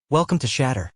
Welcome to Shatter.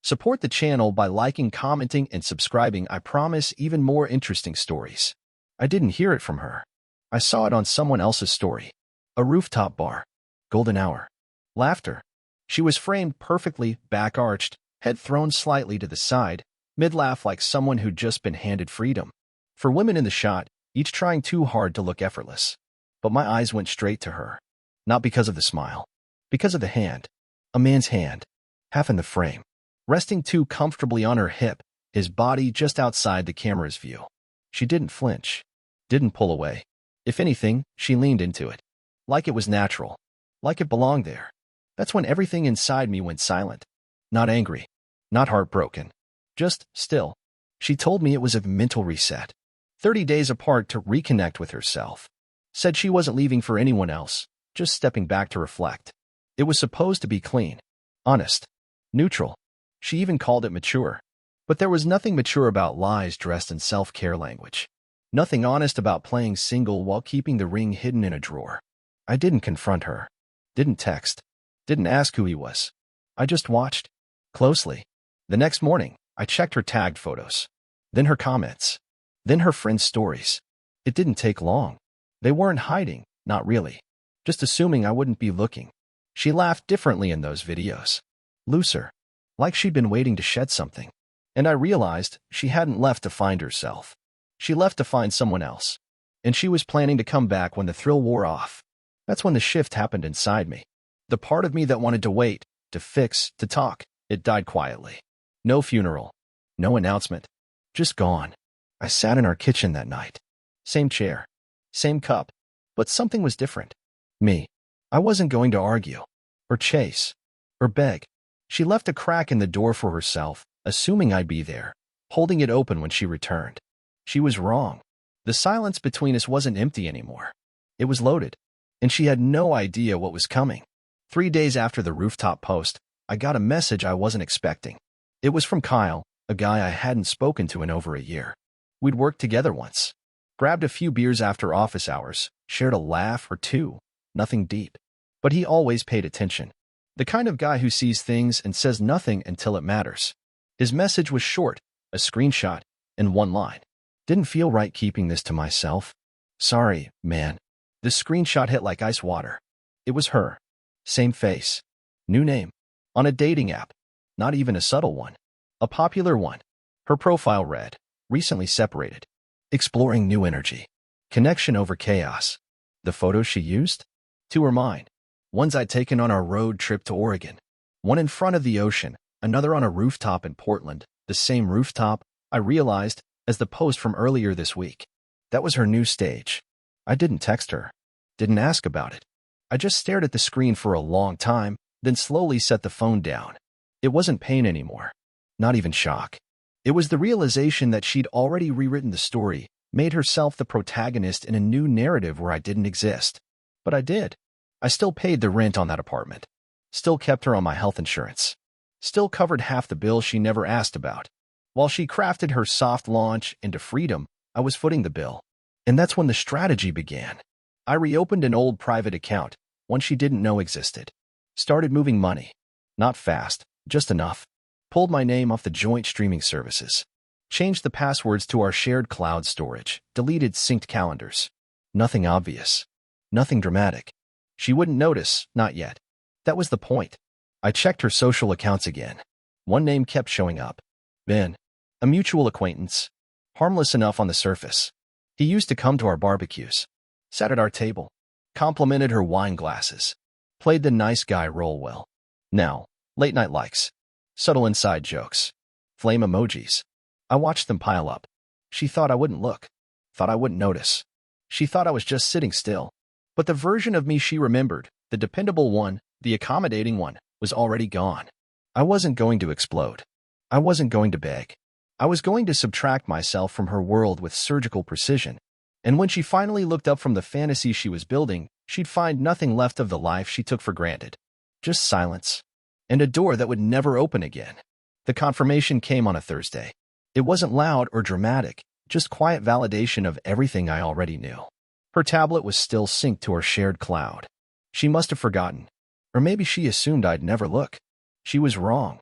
Support the channel by liking, commenting, and subscribing. I promise even more interesting stories. I didn't hear it from her. I saw it on someone else's story. A rooftop bar. Golden hour. Laughter. She was framed perfectly, back arched, head thrown slightly to the side, mid-laugh like someone who'd just been handed freedom. For women in the shot, each trying too hard to look effortless. But my eyes went straight to her. Not because of the smile. Because of the hand. A man's hand. Half in the frame. Resting too comfortably on her hip, his body just outside the camera's view. She didn't flinch. Didn't pull away. If anything, she leaned into it. Like it was natural. Like it belonged there. That's when everything inside me went silent. Not angry. Not heartbroken. Just still. She told me it was a mental reset. 30 days apart to reconnect with herself. Said she wasn't leaving for anyone else, just stepping back to reflect. It was supposed to be clean. Honest. Neutral. She even called it mature. But there was nothing mature about lies dressed in self-care language. Nothing honest about playing single while keeping the ring hidden in a drawer. I didn't confront her. Didn't text. Didn't ask who he was. I just watched. Closely. The next morning, I checked her tagged photos. Then her comments. Then her friends' stories. It didn't take long. They weren't hiding, not really. Just assuming I wouldn't be looking. She laughed differently in those videos. Looser. Like she'd been waiting to shed something. And I realized she hadn't left to find herself. She left to find someone else. And she was planning to come back when the thrill wore off. That's when the shift happened inside me. The part of me that wanted to wait, to fix, to talk, it died quietly. No funeral. No announcement. Just gone. I sat in our kitchen that night. Same chair. Same cup. But something was different. Me. I wasn't going to argue. Or chase. Or beg. She left a crack in the door for herself, assuming I'd be there, holding it open when she returned. She was wrong. The silence between us wasn't empty anymore. It was loaded. And she had no idea what was coming. 3 days after the rooftop post, I got a message I wasn't expecting. It was from Kyle, a guy I hadn't spoken to in over a year. We'd worked together once. Grabbed a few beers after office hours, shared a laugh or two. Nothing deep. But he always paid attention. The kind of guy who sees things and says nothing until it matters. His message was short, a screenshot, and one line. Didn't feel right keeping this to myself. Sorry, man. The screenshot hit like ice water. It was her. Same face. New name. On a dating app. Not even a subtle one. A popular one. Her profile read, recently separated. Exploring new energy. Connection over chaos. The photos she used? Two were mine. Ones I'd taken on our road trip to Oregon. One in front of the ocean, another on a rooftop in Portland, the same rooftop, I realized, as the post from earlier this week. That was her new stage. I didn't text her. Didn't ask about it. I just stared at the screen for a long time, then slowly set the phone down. It wasn't pain anymore. Not even shock. It was the realization that she'd already rewritten the story, made herself the protagonist in a new narrative where I didn't exist. But I did. I still paid the rent on that apartment. Still kept her on my health insurance. Still covered half the bill she never asked about. While she crafted her soft launch into freedom, I was footing the bill. And that's when the strategy began. I reopened an old private account, one she didn't know existed. Started moving money. Not fast, just enough. Pulled my name off the joint streaming services. Changed the passwords to our shared cloud storage. Deleted synced calendars. Nothing obvious. Nothing dramatic. She wouldn't notice, not yet. That was the point. I checked her social accounts again. One name kept showing up. Ben. A mutual acquaintance. Harmless enough on the surface. He used to come to our barbecues. Sat at our table. Complimented her wine glasses. Played the nice guy role well. Now, late night likes. Subtle inside jokes. Flame emojis. I watched them pile up. She thought I wouldn't look. Thought I wouldn't notice. She thought I was just sitting still. But the version of me she remembered, the dependable one, the accommodating one, was already gone. I wasn't going to explode. I wasn't going to beg. I was going to subtract myself from her world with surgical precision. And when she finally looked up from the fantasy she was building, she'd find nothing left of the life she took for granted. Just silence. And a door that would never open again. The confirmation came on a Thursday. It wasn't loud or dramatic, just quiet validation of everything I already knew. Her tablet was still synced to our shared cloud. She must have forgotten. Or maybe she assumed I'd never look. She was wrong.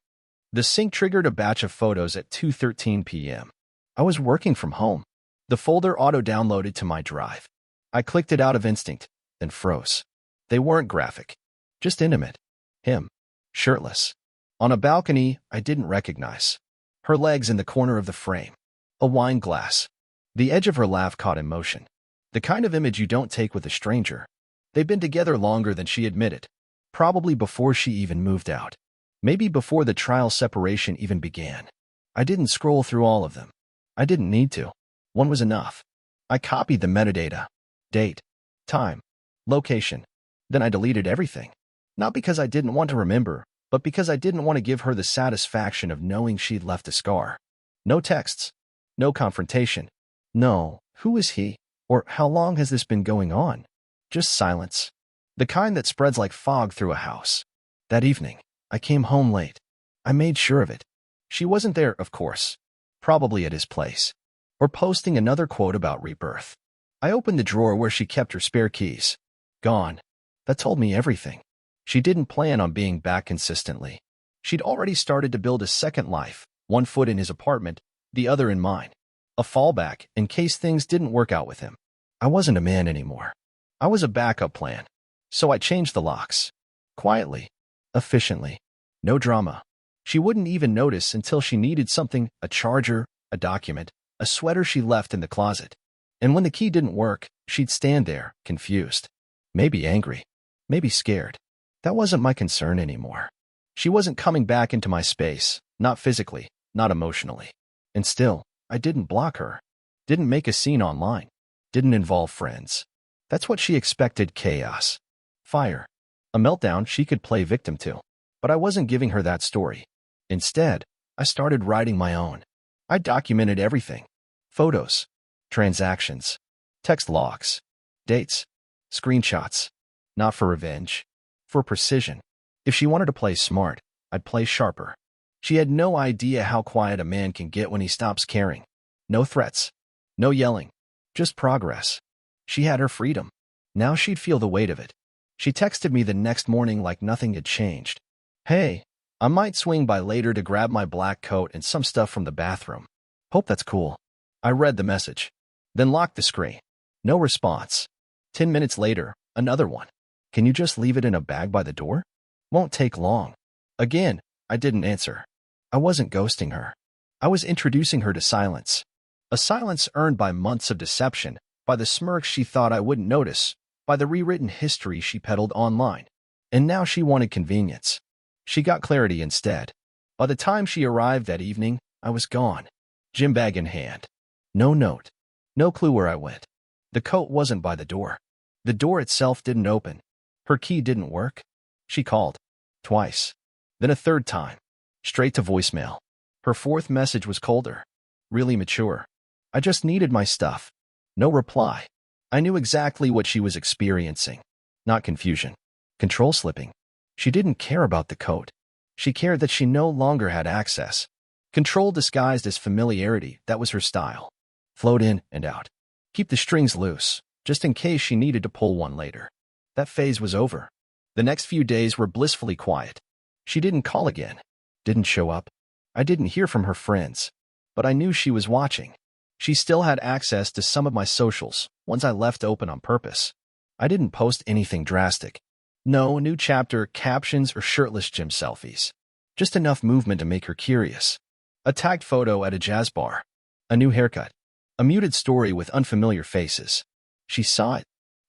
The sync triggered a batch of photos at 2:13 p.m. I was working from home. The folder auto-downloaded to my drive. I clicked it out of instinct, then froze. They weren't graphic, just intimate. Him, shirtless, on a balcony I didn't recognize. Her legs in the corner of the frame. A wine glass. The edge of her laugh caught in motion. The kind of image you don't take with a stranger. They'd been together longer than she admitted. Probably before she even moved out. Maybe before the trial separation even began. I didn't scroll through all of them. I didn't need to. One was enough. I copied the metadata. Date. Time. Location. Then I deleted everything. Not because I didn't want to remember, but because I didn't want to give her the satisfaction of knowing she'd left a scar. No texts. No confrontation. No, who is he? Or how long has this been going on? Just silence. The kind that spreads like fog through a house. That evening, I came home late. I made sure of it. She wasn't there, of course. Probably at his place. Or posting another quote about rebirth. I opened the drawer where she kept her spare keys. Gone. That told me everything. She didn't plan on being back consistently. She'd already started to build a second life, one foot in his apartment, the other in mine. A fallback in case things didn't work out with him. I wasn't a man anymore. I was a backup plan. So I changed the locks. Quietly. Efficiently. No drama. She wouldn't even notice until she needed something, a charger, a document, a sweater she left in the closet. And when the key didn't work, she'd stand there, confused. Maybe angry. Maybe scared. That wasn't my concern anymore. She wasn't coming back into my space, not physically, not emotionally. And still, I didn't block her. Didn't make a scene online. Didn't involve friends. That's what she expected: chaos. Fire. A meltdown she could play victim to. But I wasn't giving her that story. Instead, I started writing my own. I documented everything. Photos. Transactions. Text logs. Dates. Screenshots. Not for revenge. For precision. If she wanted to play smart, I'd play sharper. She had no idea how quiet a man can get when he stops caring. No threats. No yelling. Just progress. She had her freedom. Now she'd feel the weight of it. She texted me the next morning like nothing had changed. Hey, I might swing by later to grab my black coat and some stuff from the bathroom. Hope that's cool. I read the message. Then locked the screen. No response. 10 minutes later, another one. Can you just leave it in a bag by the door? Won't take long. Again, I didn't answer. I wasn't ghosting her. I was introducing her to silence. A silence earned by months of deception, by the smirks she thought I wouldn't notice, by the rewritten history she peddled online. And now she wanted convenience. She got clarity instead. By the time she arrived that evening, I was gone. Gym bag in hand. No note. No clue where I went. The coat wasn't by the door. The door itself didn't open. Her key didn't work. She called. Twice. Then a third time. Straight to voicemail. Her fourth message was colder. Really mature. I just needed my stuff. No reply. I knew exactly what she was experiencing. Not confusion. Control slipping. She didn't care about the coat. She cared that she no longer had access. Control disguised as familiarity, that was her style. Float in and out. Keep the strings loose, just in case she needed to pull one later. That phase was over. The next few days were blissfully quiet. She didn't call again. Didn't show up. I didn't hear from her friends. But I knew she was watching. She still had access to some of my socials, ones I left open on purpose. I didn't post anything drastic. No new chapter, captions, or shirtless gym selfies. Just enough movement to make her curious. A tagged photo at a jazz bar. A new haircut. A muted story with unfamiliar faces. She saw it.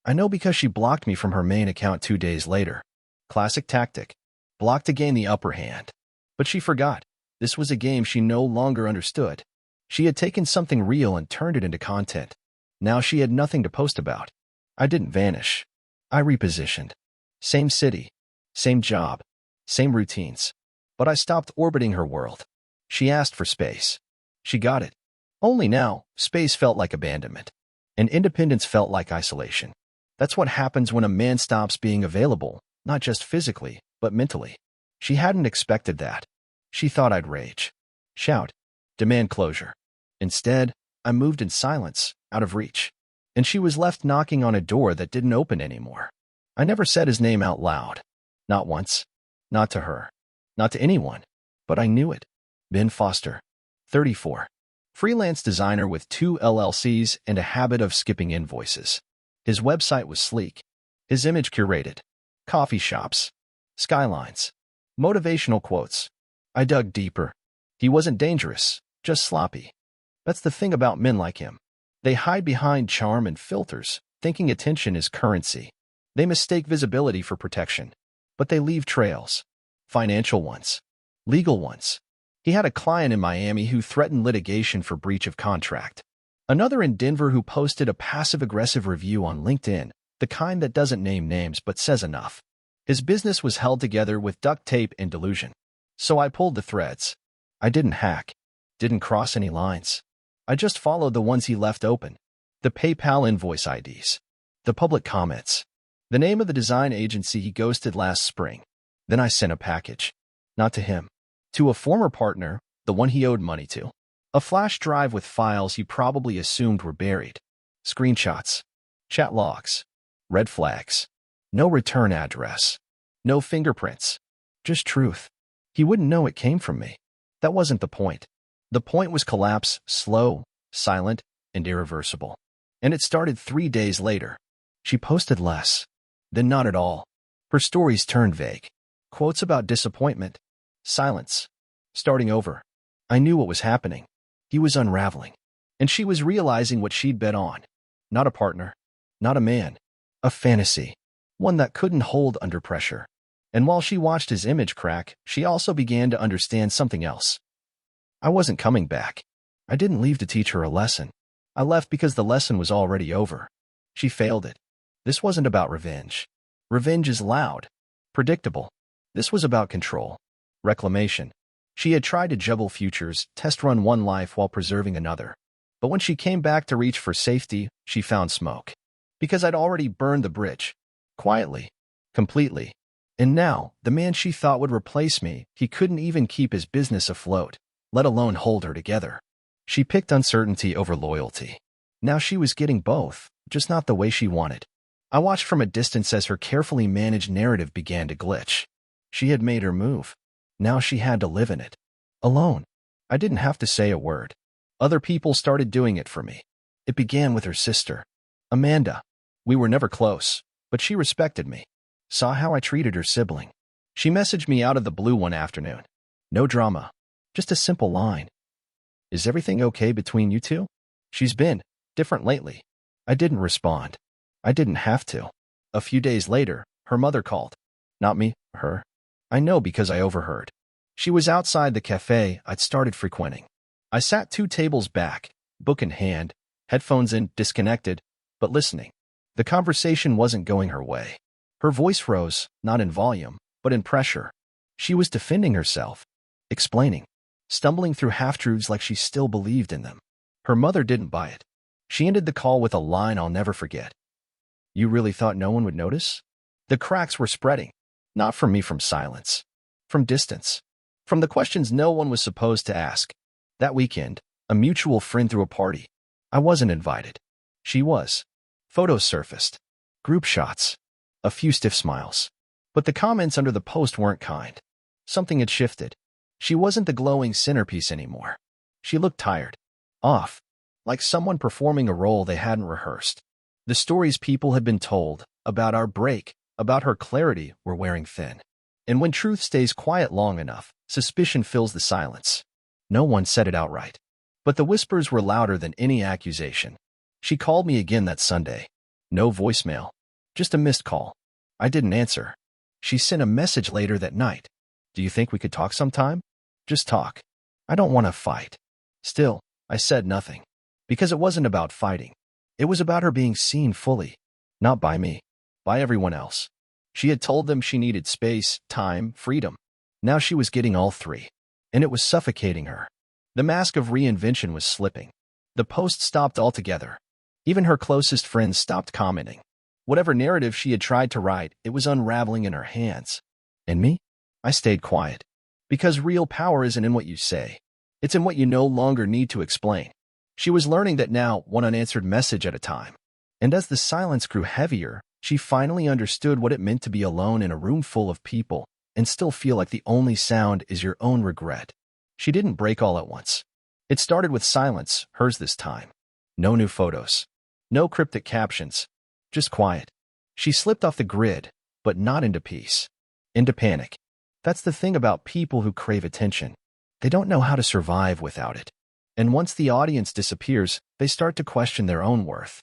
I know because she blocked me from her main account 2 days later. Classic tactic. Block to gain the upper hand. But she forgot. This was a game she no longer understood. She had taken something real and turned it into content. Now she had nothing to post about. I didn't vanish. I repositioned. Same city. Same job. Same routines. But I stopped orbiting her world. She asked for space. She got it. Only now, space felt like abandonment. And independence felt like isolation. That's what happens when a man stops being available, not just physically, but mentally. She hadn't expected that. She thought I'd rage. Shout. Demand closure. Instead, I moved in silence, out of reach. And she was left knocking on a door that didn't open anymore. I never said his name out loud. Not once. Not to her. Not to anyone. But I knew it. Ben Foster, 34. Freelance designer with 2 LLCs and a habit of skipping invoices. His website was sleek. His image curated. Coffee shops. Skylines. Motivational quotes. I dug deeper. He wasn't dangerous, just sloppy. That's the thing about men like him. They hide behind charm and filters, thinking attention is currency. They mistake visibility for protection. But they leave trails. Financial ones. Legal ones. He had a client in Miami who threatened litigation for breach of contract. Another in Denver who posted a passive-aggressive review on LinkedIn, the kind that doesn't name names but says enough. His business was held together with duct tape and delusion. So I pulled the threads. I didn't hack. Didn't cross any lines. I just followed the ones he left open. The PayPal invoice IDs. The public comments. The name of the design agency he ghosted last spring. Then I sent a package. Not to him. To a former partner, the one he owed money to. A flash drive with files he probably assumed were buried. Screenshots. Chat logs. Red flags. No return address. No fingerprints. Just truth. He wouldn't know it came from me. That wasn't the point. The point was collapse, slow, silent, and irreversible. And it started 3 days later. She posted less. Then not at all. Her stories turned vague. Quotes about disappointment. Silence. Starting over. I knew what was happening. He was unraveling. And she was realizing what she'd bet on. Not a partner. Not a man. A fantasy. One that couldn't hold under pressure. And while she watched his image crack, she also began to understand something else. I wasn't coming back. I didn't leave to teach her a lesson. I left because the lesson was already over. She failed it. This wasn't about revenge. Revenge is loud. Predictable. This was about control. Reclamation. She had tried to juggle futures, test run one life while preserving another. But when she came back to reach for safety, she found smoke. Because I'd already burned the bridge. Quietly. Completely. And now, the man she thought would replace me, he couldn't even keep his business afloat, let alone hold her together. She picked uncertainty over loyalty. Now she was getting both, just not the way she wanted. I watched from a distance as her carefully managed narrative began to glitch. She had made her move. Now she had to live in it. Alone. I didn't have to say a word. Other people started doing it for me. It began with her sister, Amanda. We were never close, but she respected me. Saw how I treated her sibling. She messaged me out of the blue one afternoon. No drama. Just a simple line. Is everything okay between you two? She's been different lately. I didn't respond. I didn't have to. A few days later, her mother called. Not me, her. I know because I overheard. She was outside the cafe I'd started frequenting. I sat 2 tables back, book in hand, headphones in, disconnected, but listening. The conversation wasn't going her way. Her voice rose, not in volume, but in pressure. She was defending herself, explaining, stumbling through half-truths like she still believed in them. Her mother didn't buy it. She ended the call with a line I'll never forget. You really thought no one would notice? The cracks were spreading. Not from me, from silence. From distance. From the questions no one was supposed to ask. That weekend, a mutual friend threw a party. I wasn't invited. She was. Photos surfaced. Group shots. A few stiff smiles. But the comments under the post weren't kind. Something had shifted. She wasn't the glowing centerpiece anymore. She looked tired. Off. Like someone performing a role they hadn't rehearsed. The stories people had been told, about our break, about her clarity, were wearing thin. And when truth stays quiet long enough, suspicion fills the silence. No one said it outright. But the whispers were louder than any accusation. She called me again that Sunday. No voicemail. Just a missed call. I didn't answer. She sent a message later that night. Do you think we could talk sometime? Just talk. I don't want to fight. Still, I said nothing. Because it wasn't about fighting. It was about her being seen fully. Not by me. By everyone else. She had told them she needed space, time, freedom. Now she was getting all 3. And it was suffocating her. The mask of reinvention was slipping. The post stopped altogether. Even her closest friends stopped commenting. Whatever narrative she had tried to write, it was unraveling in her hands. And me? I stayed quiet. Because real power isn't in what you say. It's in what you no longer need to explain. She was learning that now, one unanswered message at a time. And as the silence grew heavier, she finally understood what it meant to be alone in a room full of people, and still feel like the only sound is your own regret. She didn't break all at once. It started with silence, hers this time. No new photos. No cryptic captions. Just quiet. She slipped off the grid, but not into peace. Into panic. That's the thing about people who crave attention. They don't know how to survive without it. And once the audience disappears, they start to question their own worth.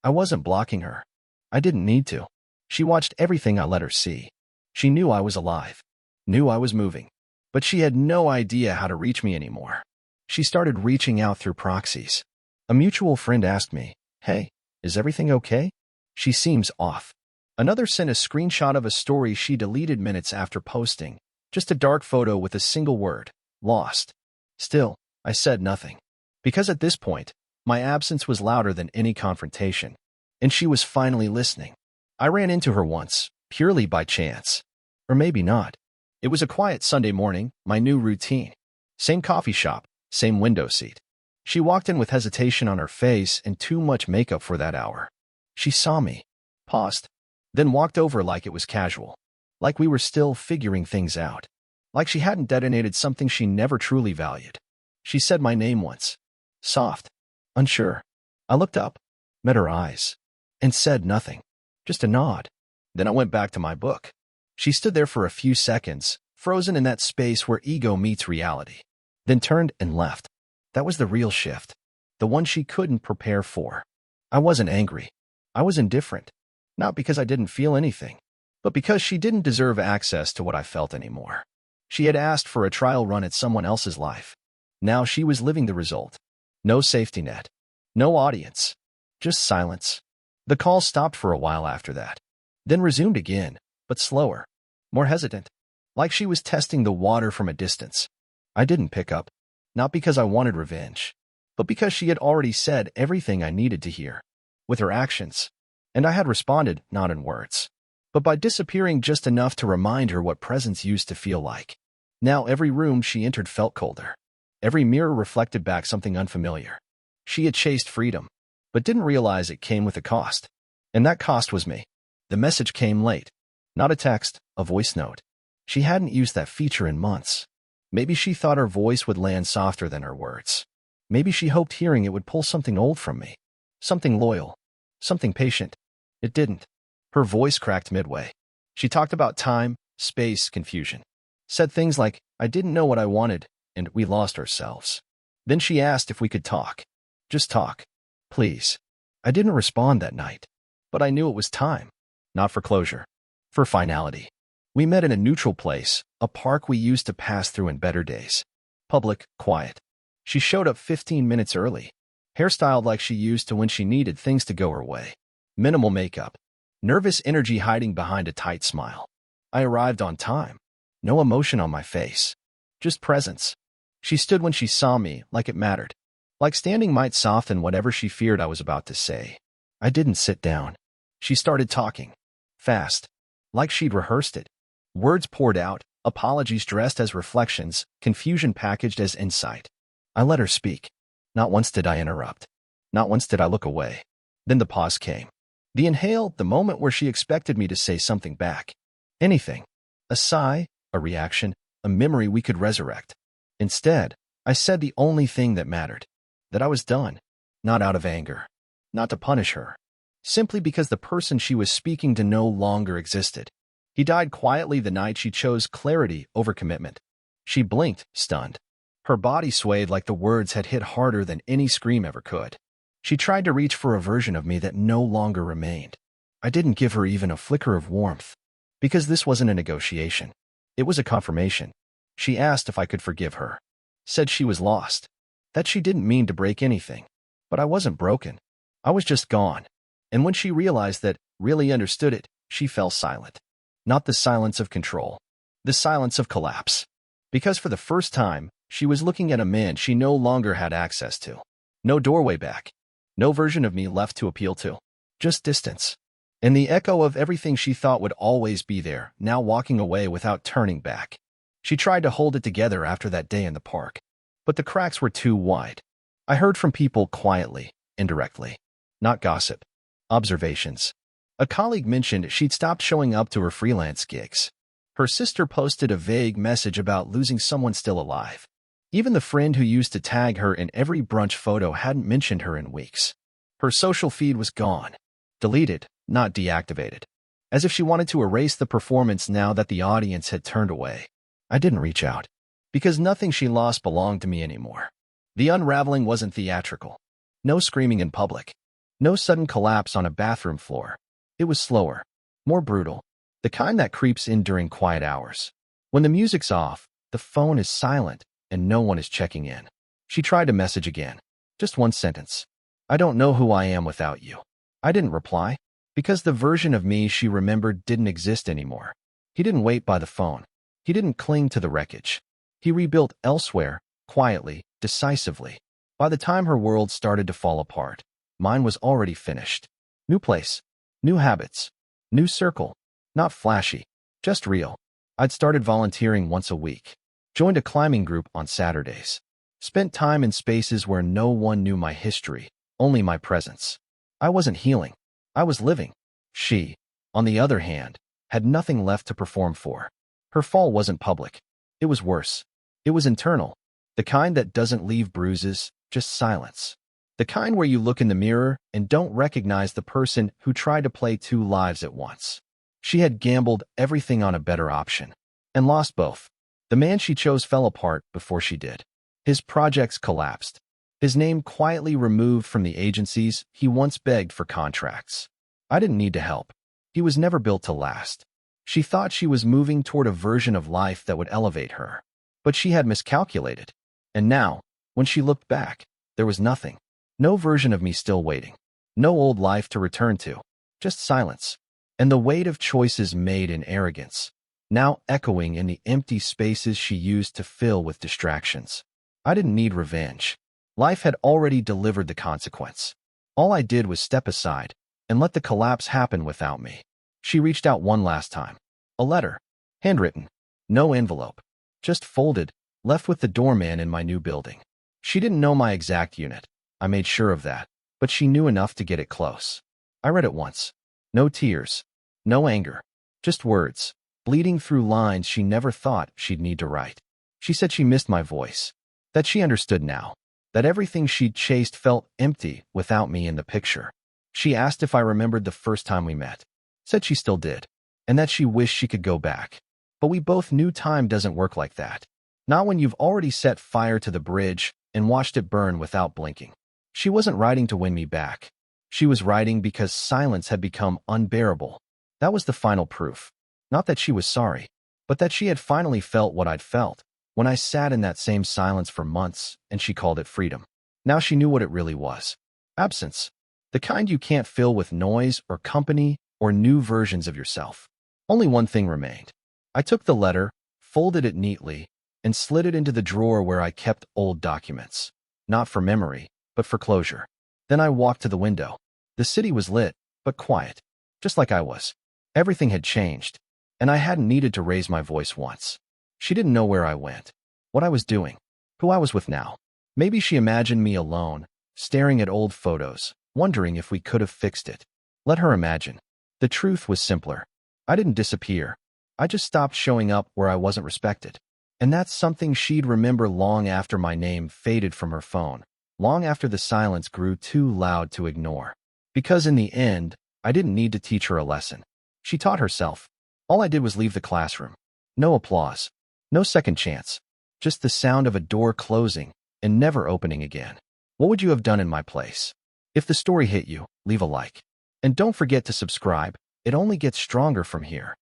I wasn't blocking her. I didn't need to. She watched everything I let her see. She knew I was alive. Knew I was moving. But she had no idea how to reach me anymore. She started reaching out through proxies. A mutual friend asked me, "Hey, is everything okay? She seems off." Another sent a screenshot of a story she deleted minutes after posting. Just a dark photo with a single word, lost. Still, I said nothing. Because at this point, my absence was louder than any confrontation. And she was finally listening. I ran into her once, purely by chance. Or maybe not. It was a quiet Sunday morning, my new routine. Same coffee shop, same window seat. She walked in with hesitation on her face and too much makeup for that hour. She saw me, paused, then walked over like it was casual. Like we were still figuring things out. Like she hadn't detonated something she never truly valued. She said my name once. Soft. Unsure. I looked up, met her eyes, and said nothing. Just a nod. Then I went back to my book. She stood there for a few seconds, frozen in that space where ego meets reality. Then turned and left. That was the real shift. The one she couldn't prepare for. I wasn't angry. I was indifferent. Not because I didn't feel anything, but because she didn't deserve access to what I felt anymore. She had asked for a trial run at someone else's life. Now she was living the result. No safety net. No audience. Just silence. The call stopped for a while after that. Then resumed again, but slower. More hesitant. Like she was testing the water from a distance. I didn't pick up. Not because I wanted revenge, but because she had already said everything I needed to hear. With her actions. And I had responded, not in words, but by disappearing just enough to remind her what presence used to feel like. Now every room she entered felt colder. Every mirror reflected back something unfamiliar. She had chased freedom, but didn't realize it came with a cost. And that cost was me. The message came late. Not a text, a voice note. She hadn't used that feature in months. Maybe she thought her voice would land softer than her words. Maybe she hoped hearing it would pull something old from me. Something loyal. Something patient. It didn't. Her voice cracked midway. She talked about time, space, confusion. Said things like, "I didn't know what I wanted," and "we lost ourselves." Then she asked if we could talk. Just talk. Please. I didn't respond that night. But I knew it was time. Not for closure. For finality. We met in a neutral place, a park we used to pass through in better days. Public, quiet. She showed up 15 minutes early. Hairstyled like she used to when she needed things to go her way. Minimal makeup. Nervous energy hiding behind a tight smile. I arrived on time. No emotion on my face. Just presence. She stood when she saw me, like it mattered. Like standing might soften whatever she feared I was about to say. I didn't sit down. She started talking. Fast. Like she'd rehearsed it. Words poured out, apologies dressed as reflections, confusion packaged as insight. I let her speak. Not once did I interrupt. Not once did I look away. Then the pause came. The inhale, the moment where she expected me to say something back. Anything. A sigh, a reaction, a memory we could resurrect. Instead, I said the only thing that mattered. That I was done. Not out of anger. Not to punish her. Simply because the person she was speaking to no longer existed. He died quietly the night she chose clarity over commitment. She blinked, stunned. Her body swayed like the words had hit harder than any scream ever could. She tried to reach for a version of me that no longer remained. I didn't give her even a flicker of warmth. Because this wasn't a negotiation. It was a confirmation. She asked if I could forgive her. Said she was lost. That she didn't mean to break anything. But I wasn't broken. I was just gone. And when she realized that, really understood it, she fell silent. Not the silence of control. The silence of collapse. Because for the first time, she was looking at a man she no longer had access to. No doorway back. No version of me left to appeal to. Just distance. And the echo of everything she thought would always be there, now walking away without turning back. She tried to hold it together after that day in the park. But the cracks were too wide. I heard from people quietly, indirectly. Not gossip. Observations. A colleague mentioned she'd stopped showing up to her freelance gigs. Her sister posted a vague message about losing someone still alive. Even the friend who used to tag her in every brunch photo hadn't mentioned her in weeks. Her social feed was gone. Deleted, not deactivated. As if she wanted to erase the performance now that the audience had turned away. I didn't reach out. Because nothing she lost belonged to me anymore. The unraveling wasn't theatrical. No screaming in public. No sudden collapse on a bathroom floor. It was slower. More brutal. The kind that creeps in during quiet hours. When the music's off, the phone is silent, and no one is checking in. She tried to message again. Just one sentence. I don't know who I am without you. I didn't reply. Because the version of me she remembered didn't exist anymore. He didn't wait by the phone. He didn't cling to the wreckage. He rebuilt elsewhere, quietly, decisively. By the time her world started to fall apart, mine was already finished. New place. New habits. New circle. Not flashy. Just real. I'd started volunteering once a week. Joined a climbing group on Saturdays. Spent time in spaces where no one knew my history, only my presence. I wasn't healing. I was living. She, on the other hand, had nothing left to perform for. Her fall wasn't public. It was worse. It was internal. The kind that doesn't leave bruises, just silence. The kind where you look in the mirror and don't recognize the person who tried to play two lives at once. She had gambled everything on a better option. And lost both. The man she chose fell apart before she did. His projects collapsed. His name quietly removed from the agencies he once begged for contracts. I didn't need to help. He was never built to last. She thought she was moving toward a version of life that would elevate her. But she had miscalculated. And now, when she looked back, there was nothing. No version of me still waiting. No old life to return to. Just silence. And the weight of choices made in arrogance, now echoing in the empty spaces she used to fill with distractions. I didn't need revenge. Life had already delivered the consequence. All I did was step aside and let the collapse happen without me. She reached out one last time. A letter. Handwritten. No envelope. Just folded, left with the doorman in my new building. She didn't know my exact unit. I made sure of that. But she knew enough to get it close. I read it once. No tears. No anger. Just words. Bleeding through lines she never thought she'd need to write. She said she missed my voice. That she understood now. That everything she'd chased felt empty without me in the picture. She asked if I remembered the first time we met. Said she still did. And that she wished she could go back. But we both knew time doesn't work like that. Not when you've already set fire to the bridge and watched it burn without blinking. She wasn't writing to win me back. She was writing because silence had become unbearable. That was the final proof. Not that she was sorry, but that she had finally felt what I'd felt when I sat in that same silence for months and she called it freedom. Now she knew what it really was. Absence. The kind you can't fill with noise or company or new versions of yourself. Only one thing remained. I took the letter, folded it neatly, and slid it into the drawer where I kept old documents. Not for memory, but for closure. Then I walked to the window. The city was lit, but quiet. Just like I was. Everything had changed, and I hadn't needed to raise my voice once. She didn't know where I went, what I was doing, who I was with now. Maybe she imagined me alone, staring at old photos, wondering if we could have fixed it. Let her imagine. The truth was simpler. I didn't disappear. I just stopped showing up where I wasn't respected. And that's something she'd remember long after my name faded from her phone, long after the silence grew too loud to ignore. Because in the end, I didn't need to teach her a lesson. She taught herself. All I did was leave the classroom. No applause. No second chance. Just the sound of a door closing and never opening again. What would you have done in my place? If the story hit you, leave a like. And don't forget to subscribe. It only gets stronger from here.